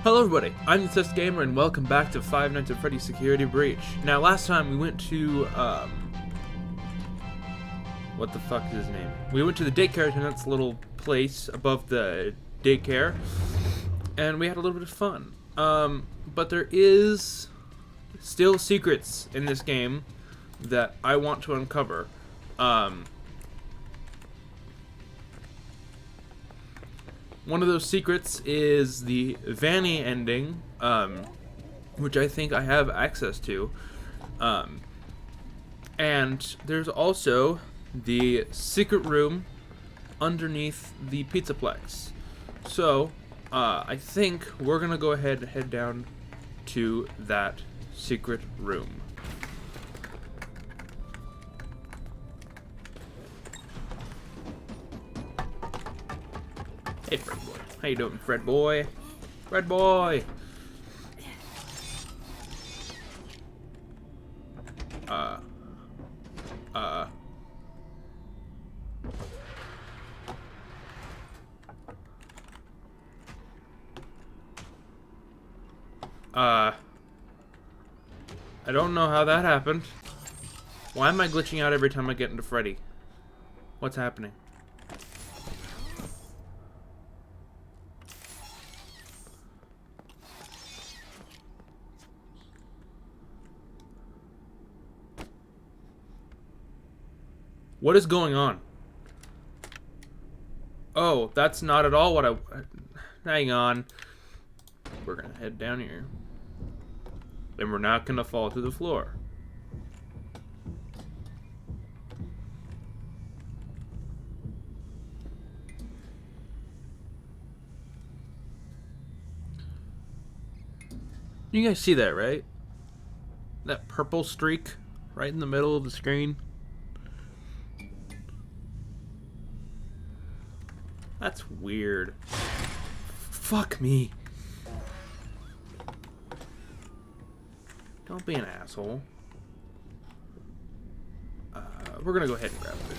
Hello everybody, I'm the Test Gamer and welcome back to Five Nights at Freddy's Security Breach. Now last time we went to, what the fuck is his name? We went to the Daycare attendant's little place above the Daycare, and we had a little bit of fun. But there is still secrets in this game that I want to uncover. One of those secrets is the Vanny ending, which I think I have access to. And there's also the secret room underneath the Pizzaplex. So, I think we're gonna go ahead and head down to that secret room. Hey, Fred boy. How you doing, Fred boy? Fred boy! I don't know how that happened. Why am I glitching out every time I get into Freddy? What's happening? What is going on? Oh, that's not at all what I... Hang on. We're gonna head down here. And we're not gonna fall to the floor. You guys see that, right? That purple streak right in the middle of the screen? That's weird. Fuck me. Don't be an asshole. We're gonna go ahead and grab it.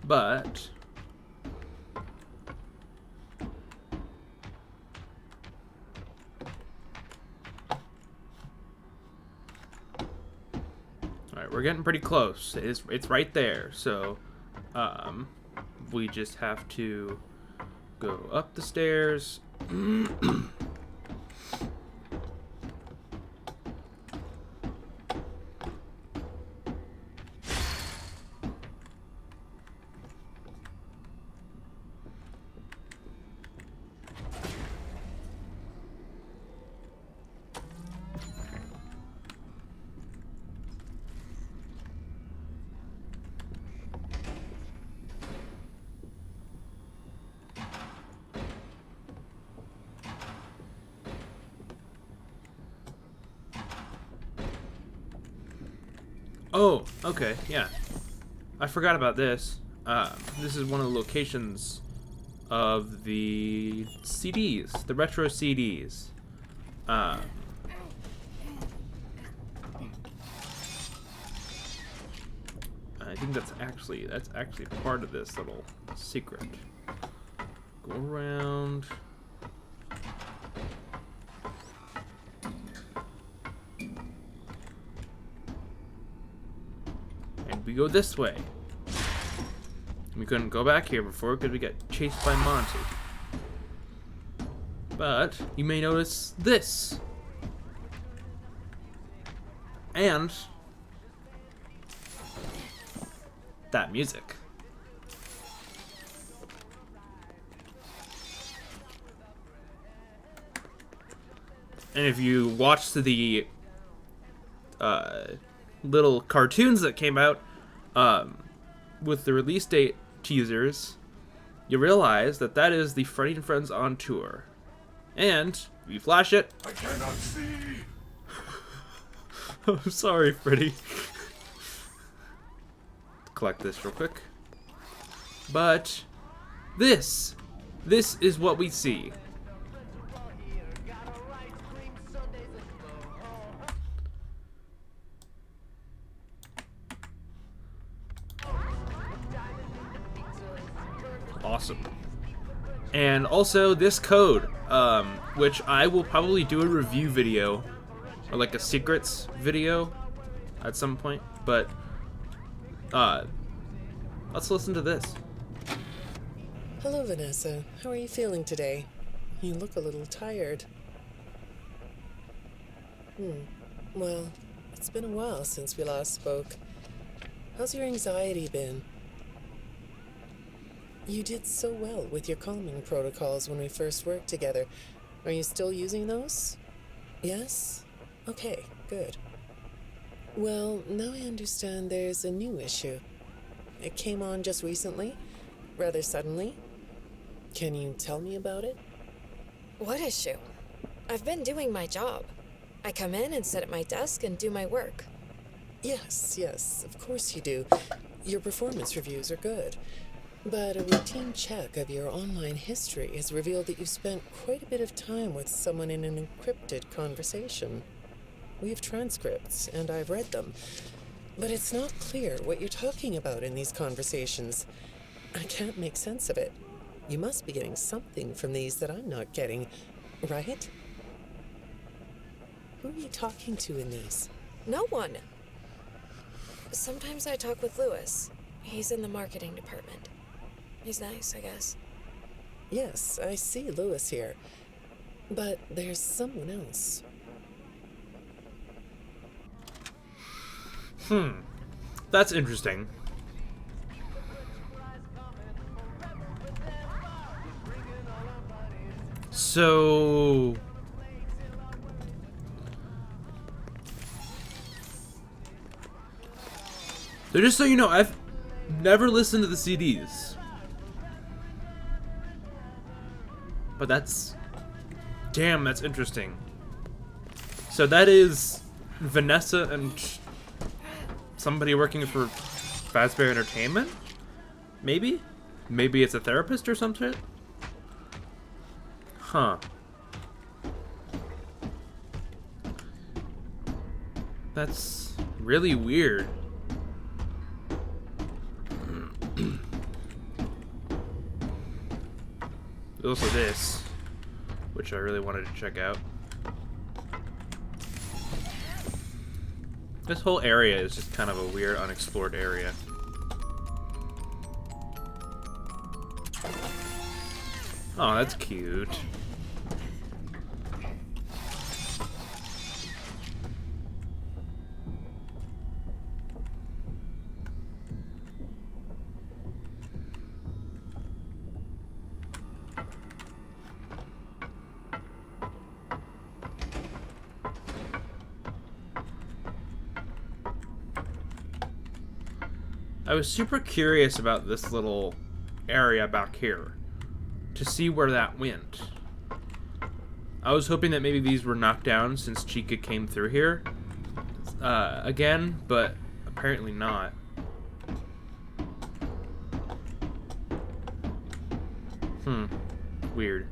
But alright, we're getting pretty close. It's right there, so we just have to go up the stairs. Oh, okay, yeah. I forgot about this. This is one of the locations of the CDs, the retro CDs. I think that's actually part of this little secret. Go around. We go this way. We couldn't go back here before because we got chased by Monty. But you may notice this. And that music. And if you watch the little cartoons that came out with the release date teasers, you realize that that is the Freddy and Friends on tour. And if you flash it, I cannot see. I'm sorry, Freddy. Collect this real quick. But this is what we see. Awesome. And also this code, which I will probably do a review video, or like a secrets video at some point, but let's listen to this. Hello, Vanessa. How are you feeling today? You look a little tired. Well, it's been a while since we last spoke. How's your anxiety been? You did so well with your calming protocols when we first worked together. Are you still using those? Yes? Okay, good. Well, now I understand there's a new issue. It came on just recently, rather suddenly. Can you tell me about it? What issue? I've been doing my job. I come in and sit at my desk and do my work. Yes, of course you do. Your performance reviews are good. But a routine check of your online history has revealed that you spent quite a bit of time with someone in an encrypted conversation. We have transcripts, and I've read them. But it's not clear what you're talking about in these conversations. I can't make sense of it. You must be getting something from these that I'm not getting, right? Who are you talking to in these? No one. Sometimes I talk with Lewis. He's in the marketing department. He's nice, I guess. Yes, I see Lewis here. But there's someone else. That's interesting. So just so you know, I've never listened to the CDs. But that's interesting. So that is Vanessa and somebody working for Fazbear Entertainment? Maybe? Maybe it's a therapist or some shit? Huh. That's really weird. There's also this, which I really wanted to check out. This whole area is just kind of a weird, unexplored area. Oh, that's cute. I was super curious about this little area back here to see where that went. I was hoping that maybe these were knocked down since Chica came through here again, but apparently not. Weird.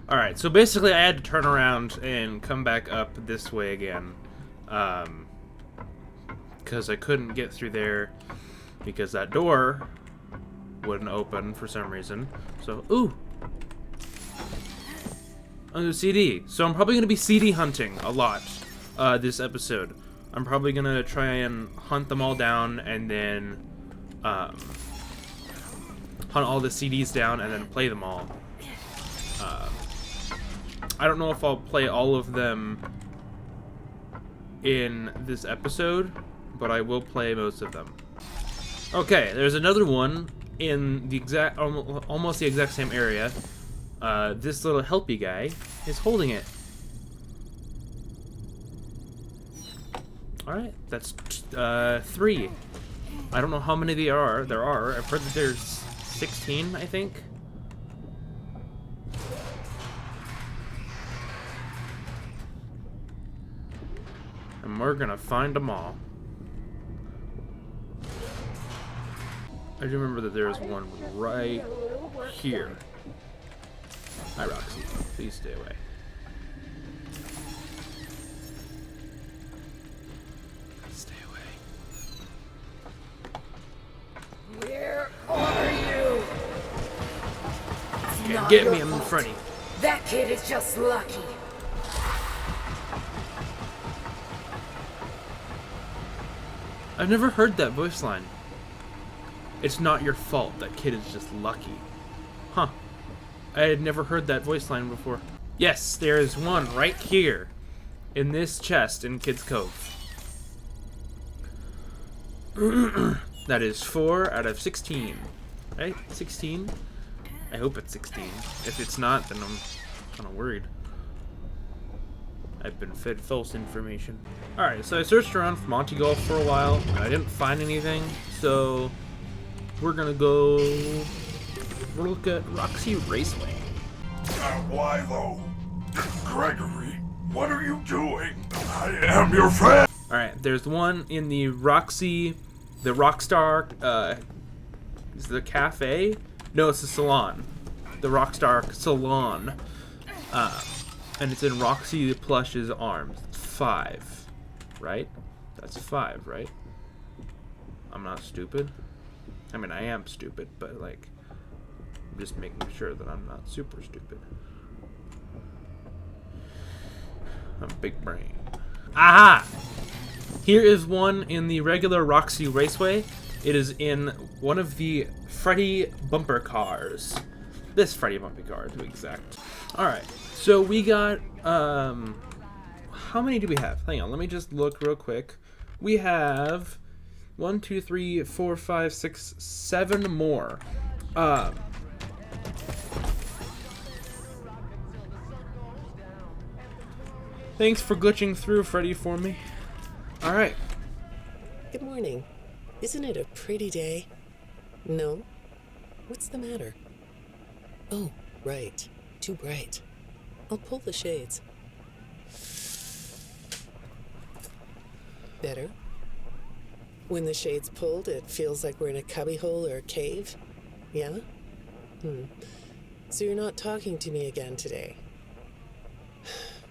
Alright, so basically I had to turn around and come back up this way again. Because I couldn't get through there because that door wouldn't open for some reason. So, ooh! Under CD. So I'm probably going to be CD hunting a lot this episode. I'm probably going to try and hunt them all down and then hunt all the CDs down and then play them all. I don't know if I'll play all of them in this episode, but I will play most of them. Okay, there's another one in the exact, almost the exact same area. This little helpy guy is holding it. Alright, that's 3. I don't know how many there are. I've heard that there's 16, I think. And we're gonna find them all. I do remember that there's one right here. Hi, Roxy. Please stay away. Stay away. Where are you? Can't get me, I'm Freddy. That kid is just lucky. I've never heard that voice line. It's not your fault. That kid is just lucky. Huh. I had never heard that voice line before. Yes, there is one right here. In this chest in Kid's Cove. That is 4 out of 16. Right? 16? I hope it's 16. If it's not, then I'm kind of worried. I've been fed false information. Alright, so I searched around for Monty Golf for a while, and I didn't find anything, so we're gonna go look at Roxy Raceway. Why though? Gregory, what are you doing? I am your friend! Alright, there's one in the Roxy, the Rockstar, is it a cafe? No, it's a salon. The Rockstar Salon. And it's in Roxy Plush's arms. 5, right? That's 5, right? I'm not stupid. I mean, I am stupid, but like, I'm just making sure that I'm not super stupid. I'm big brain. Aha! Here is one in the regular Roxy Raceway. It is in one of the Freddy bumper cars. This Freddy bumper car, to be exact. Alright, so we got, how many do we have? Hang on, let me just look real quick. We have 1, 2, 3, 4, 5, 6, 7 more. Thanks for glitching through, Freddy, for me. Alright. Good morning. Isn't it a pretty day? No? What's the matter? Oh, right. Too bright. I'll pull the shades. Better? When the shade's pulled, it feels like we're in a cubbyhole or a cave? Yeah? So you're not talking to me again today?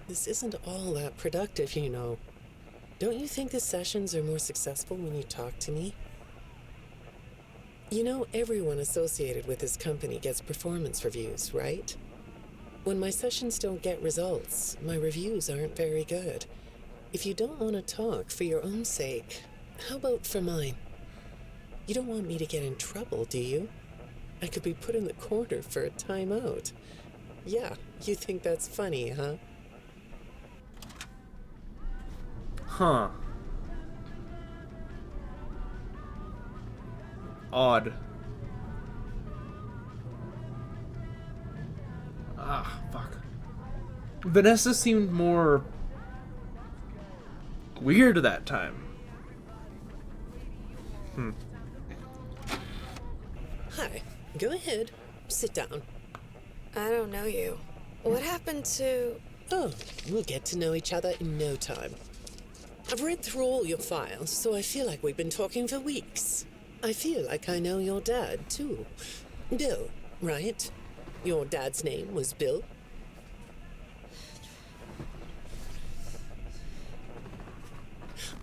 This isn't all that productive, you know. Don't you think the sessions are more successful when you talk to me? You know, everyone associated with this company gets performance reviews, right? When my sessions don't get results, my reviews aren't very good. If you don't want to talk for your own sake, how about for mine? You don't want me to get in trouble, do you? I could be put in the corner for a timeout. Yeah, you think that's funny, huh? Huh. Odd. Ah, fuck. Vanessa seemed more weird that time. Hi, go ahead. Sit down. I don't know you. What happened to... Oh, we'll get to know each other in no time. I've read through all your files, so I feel like we've been talking for weeks. I feel like I know your dad, too. Bill, right? Your dad's name was Bill?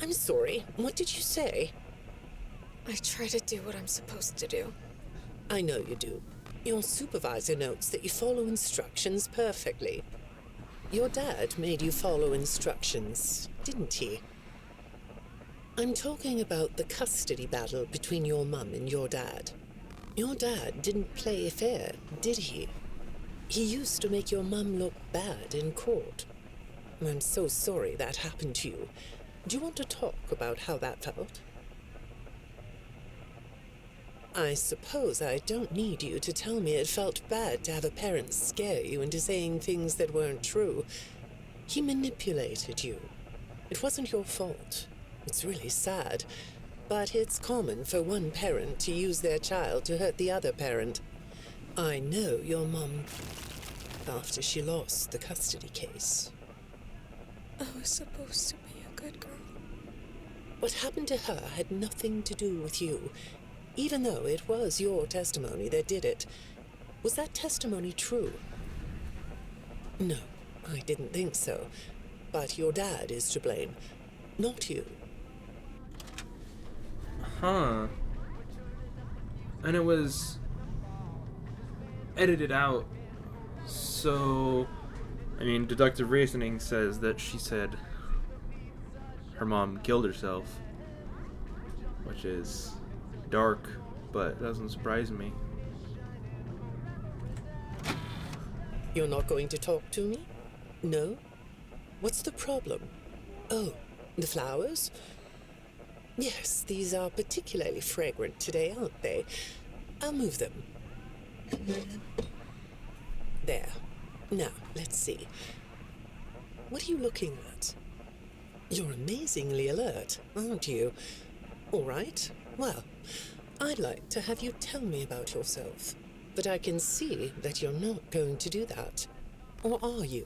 I'm sorry, what did you say? I try to do what I'm supposed to do. I know you do. Your supervisor notes that you follow instructions perfectly. Your dad made you follow instructions, didn't he? I'm talking about the custody battle between your mum and your dad. Your dad didn't play fair, did he? He used to make your mum look bad in court. I'm so sorry that happened to you. Do you want to talk about how that felt? I suppose I don't need you to tell me it felt bad to have a parent scare you into saying things that weren't true. He manipulated you. It wasn't your fault. It's really sad, but it's common for one parent to use their child to hurt the other parent. I know your mom after she lost the custody case. I was supposed to be a good girl. What happened to her had nothing to do with you, even though it was your testimony that did it. Was that testimony true? No, I didn't think so. But your dad is to blame, not you. Huh. And it was edited out. So, I mean, deductive reasoning says that she said her mom killed herself, which is dark, but it doesn't surprise me. You're not going to talk to me? No? What's the problem? Oh, the flowers? Yes, these are particularly fragrant today, aren't they? I'll move them. There. Now, let's see. What are you looking at? You're amazingly alert, aren't you? All right. Well, I'd like to have you tell me about yourself. But I can see that you're not going to do that. Or are you?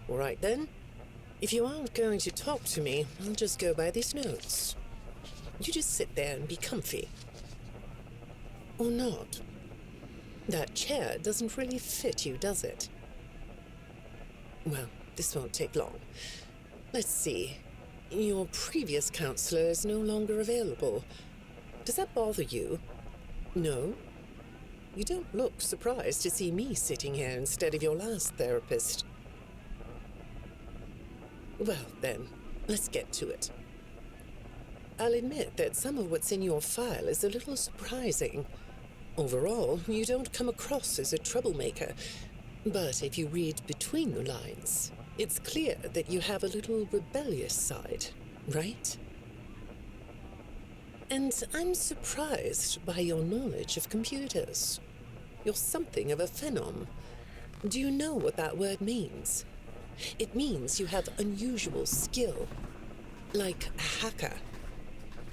All right, then. If you aren't going to talk to me, I'll just go by these notes. You just sit there and be comfy. Or not. That chair doesn't really fit you, does it? Well, this won't take long. Let's see. Your previous counselor is no longer available. Does that bother you? No? You don't look surprised to see me sitting here instead of your last therapist. Well, then, let's get to it. I'll admit that some of what's in your file is a little surprising. Overall, you don't come across as a troublemaker. But if you read between the lines, it's clear that you have a little rebellious side, right? And I'm surprised by your knowledge of computers. You're something of a phenom. Do you know what that word means? It means you have unusual skill, like a hacker.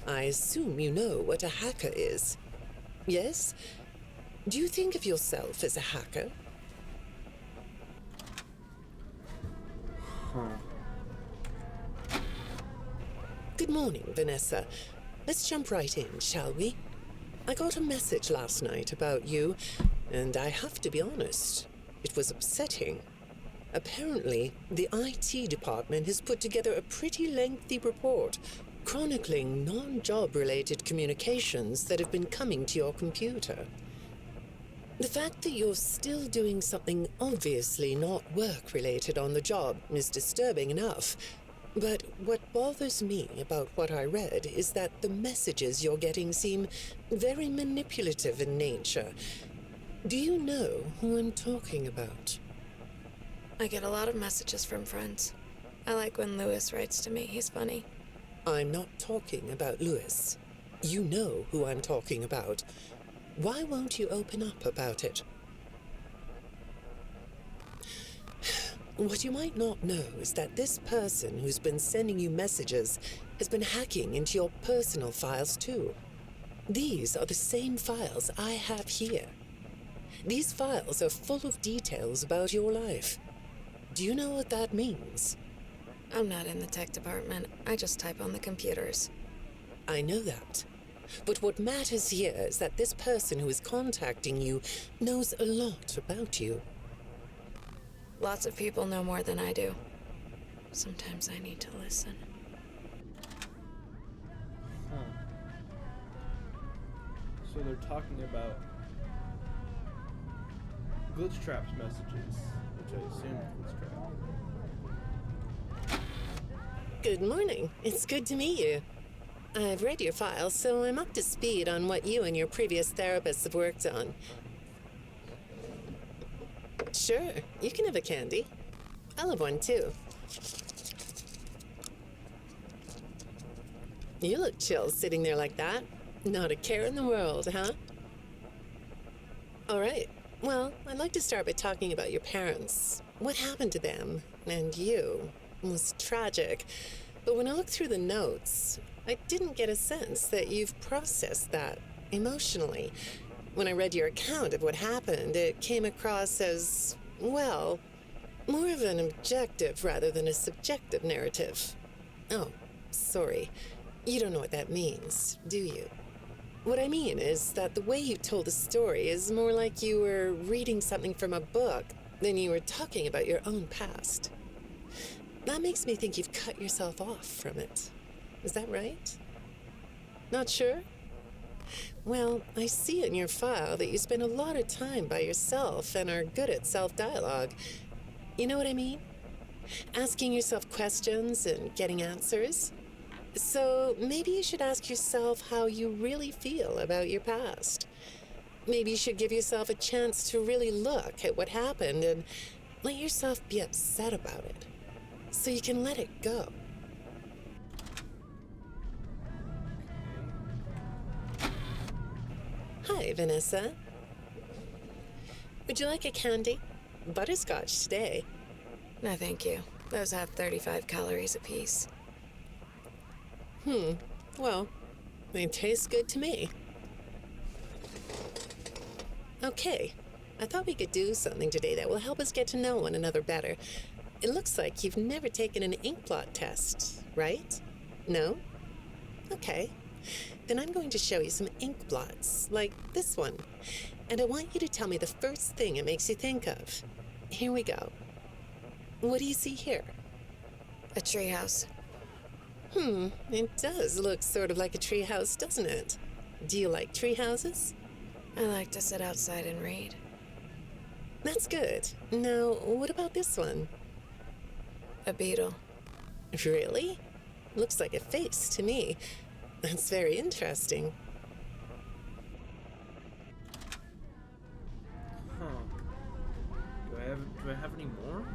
I assume you know what a hacker is. Yes? Do you think of yourself as a hacker? Good morning, Vanessa. Let's jump right in, shall we? I got a message last night about you, and I have to be honest, it was upsetting. Apparently, the IT department has put together a pretty lengthy report chronicling non-job-related communications that have been coming to your computer. The fact that you're still doing something obviously not work-related on the job is disturbing enough, but what bothers me about what I read is that the messages you're getting seem very manipulative in nature. Do you know who I'm talking about? I get a lot of messages from friends. I like when Lewis writes to me. He's funny. I'm not talking about Lewis. You know who I'm talking about. Why won't you open up about it? What you might not know is that this person who's been sending you messages has been hacking into your personal files too. These are the same files I have here. These files are full of details about your life. Do you know what that means? I'm not in the tech department. I just type on the computers. I know that. But what matters here is that this person who is contacting you knows a lot about you. Lots of people know more than I do. Sometimes I need to listen. So they're talking about glitch traps messages, which I assume is glitch trap. Good morning. It's good to meet you. I've read your file, so I'm up to speed on what you and your previous therapists have worked on. Sure, you can have a candy. I'll have one too. You look chill sitting there like that. Not a care in the world, huh? All right. Well, I'd like to start by talking about your parents. What happened to them and you was tragic. But when I looked through the notes, I didn't get a sense that you've processed that emotionally. When I read your account of what happened, it came across as, well, more of an objective rather than a subjective narrative. Oh, sorry. You don't know what that means, do you? What I mean is that the way you told the story is more like you were reading something from a book than you were talking about your own past. That makes me think you've cut yourself off from it. Is that right? Not sure? Well, I see in your file that you spend a lot of time by yourself and are good at self-dialogue. You know what I mean? Asking yourself questions and getting answers. So maybe you should ask yourself how you really feel about your past. Maybe you should give yourself a chance to really look at what happened and let yourself be upset about it, so you can let it go. Hi, Vanessa. Would you like a candy? Butterscotch today. No, thank you. Those have 35 calories apiece. Well, they taste good to me. Okay, I thought we could do something today that will help us get to know one another better. It looks like you've never taken an ink blot test, right? No? Okay. Then I'm going to show you some ink blots, like this one. And I want you to tell me the first thing it makes you think of. Here we go. What do you see here? A treehouse. It does look sort of like a treehouse, doesn't it? Do you like treehouses? I like to sit outside and read. That's good. Now, what about this one? A beetle. Really? Looks like a face to me. That's very interesting. Huh. Do I have any more?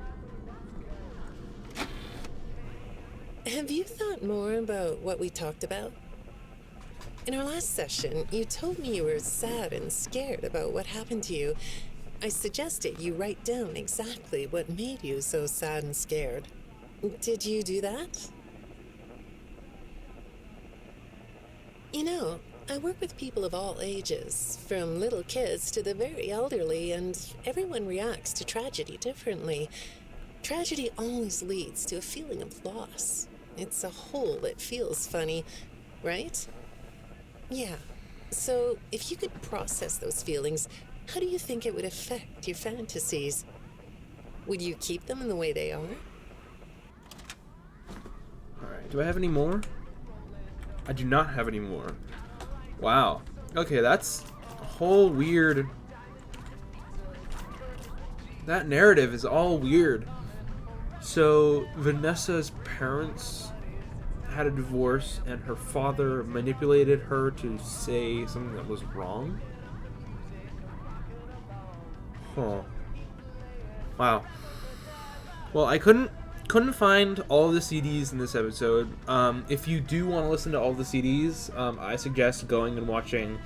Have you thought more about what we talked about? In our last session, you told me you were sad and scared about what happened to you. I suggested you write down exactly what made you so sad and scared. Did you do that? You know, I work with people of all ages, from little kids to the very elderly, and everyone reacts to tragedy differently. Tragedy always leads to a feeling of loss. It's a hole that feels funny, right? Yeah. So, if you could process those feelings, how do you think it would affect your fantasies? Would you keep them in the way they are? Alright, do I have any more? I do not have any more. Wow. Okay, that's a whole weird... That narrative is all weird. So, Vanessa's parents had a divorce, and her father manipulated her to say something that was wrong? Huh. Wow. Well, I couldn't find all the CDs in this episode. If you do want to listen to all the CDs, I suggest going and watching,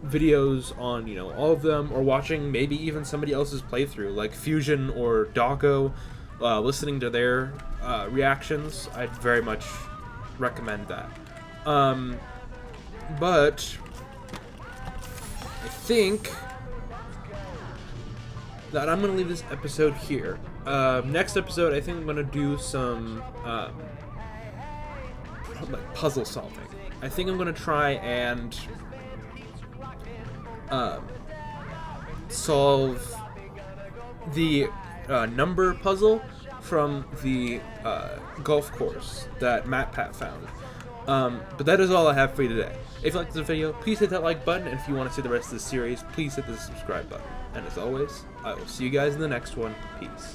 videos on, all of them, or watching maybe even somebody else's playthrough, like Fusion or Doggo, listening to their reactions. I'd very much recommend that. But I think that I'm going to leave this episode here. Next episode, I think I'm going to do some puzzle solving. I think I'm going to try and solve the number puzzle from the golf course that MatPat found. But that is all I have for you today. If you liked this video, please hit that like button, and if you want to see the rest of the series, please hit the subscribe button. And as always, I will see you guys in the next one. Peace.